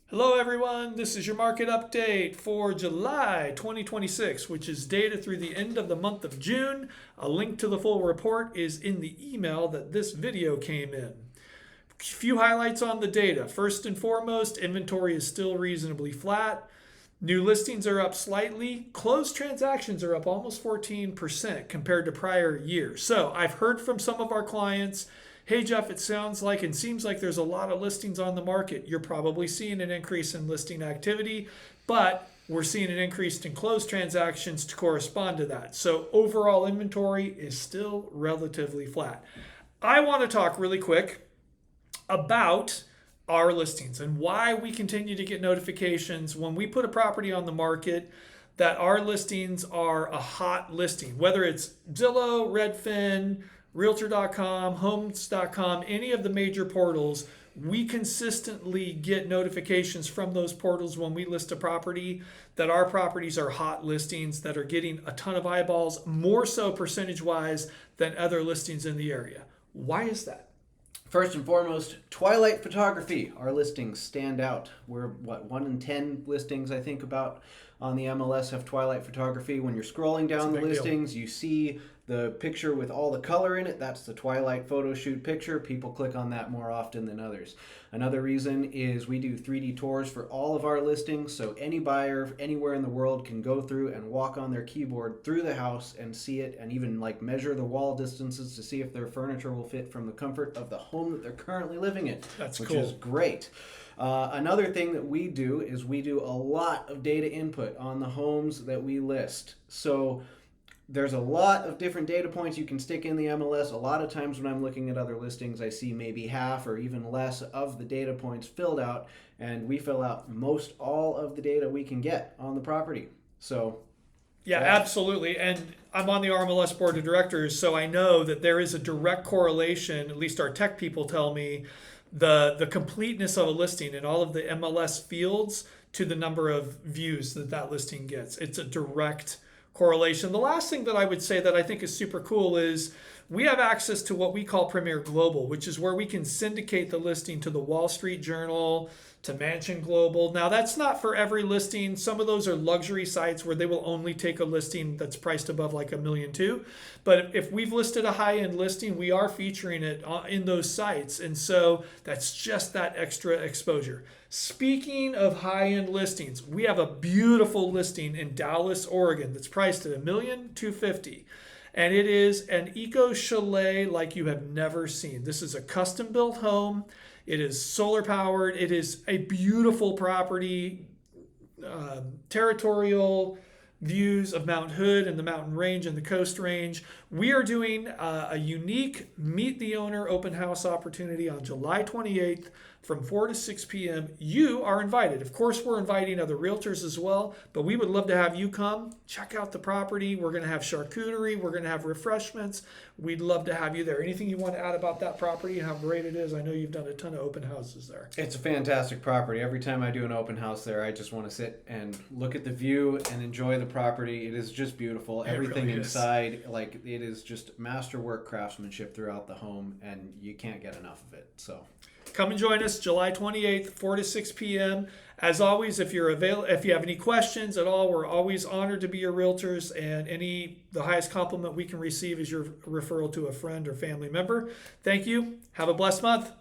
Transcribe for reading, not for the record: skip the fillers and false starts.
Hello, everyone. This is your market update for July 2026, which is data through the end of the month of June. A link to the full report is in the email that this video came in. A few highlights on the data. First and foremost, inventory is still reasonably flat. New listings are up slightly. Closed transactions are up almost 14% compared to prior years. So I've heard from some of our clients, hey Jeff, it sounds like and seems like there's a lot of listings on the market. You're probably seeing an increase in listing activity, but we're seeing an increase in closed transactions to correspond to that. So overall inventory is still relatively flat. I want to talk really quick about our listings and why we continue to get notifications when we put a property on the market that our listings are a hot listing, whether it's Zillow, Redfin, Realtor.com, Homes.com, any of the major portals. We consistently get notifications from those portals when we list a property that our properties are hot listings that are getting a ton of eyeballs, more so percentage wise than other listings in the area. Why is that? First and foremost, Twilight Photography. Our listings stand out. We're 1 in 10 listings I think about on the MLS have Twilight Photography. When you're scrolling down the listings, you see the picture with all the color in it. That's the Twilight photo shoot picture. People click on that more often than others. Another reason is we do 3D tours for all of our listings, so any buyer anywhere in the world can go through and walk on their keyboard through the house and see it, and even measure the wall distances to see if their furniture will fit from the comfort of the home that they're currently living in. That's which cool. is great. Another thing that we do is we do a lot of data input on the homes that we list. So there's a lot of different data points you can stick in the MLS. A lot of times when I'm looking at other listings, I see maybe half or even less of the data points filled out, and we fill out most all of the data we can get on the property. So yeah, absolutely. And I'm on the RMLS board of directors, so I know that there is a direct correlation, at least our tech people tell me, the completeness of a listing and all of the MLS fields to the number of views that listing gets. It's a direct correlation. The last thing that I would say that I think is super cool is we have access to what we call Premier Global, which is where we can syndicate the listing to the Wall Street Journal, to Mansion Global. Now, that's not for every listing. Some of those are luxury sites where they will only take a listing that's priced above like $1.2 million. But if we've listed a high-end listing, we are featuring it in those sites. And so that's just that extra exposure. Speaking of high-end listings, we have a beautiful listing in Dallas, Oregon that's priced at $1,250,000. And it is an eco chalet like you have never seen. This is a custom built home. It is solar powered. It is a beautiful property, territorial views of Mount Hood and the mountain range and the coast range. We are doing a unique Meet the Owner open house opportunity on July 28th from 4 to 6 p.m. You are invited. Of course, we're inviting other realtors as well, but we would love to have you come, check out the property. We're going to have charcuterie. We're going to have refreshments. We'd love to have you there. Anything you want to add about that property and how great it is? I know you've done a ton of open houses there. It's a fantastic property. Every time I do an open house there, I just want to sit and look at the view and enjoy the property. It is just beautiful. Everything really inside, it is just masterwork craftsmanship throughout the home, and you can't get enough of it. So come and join us July 28th, 4 to 6 p.m. As always, if you have any questions at all, we're always honored to be your realtors, and the highest compliment we can receive is your referral to a friend or family member. Thank you. Have a blessed month.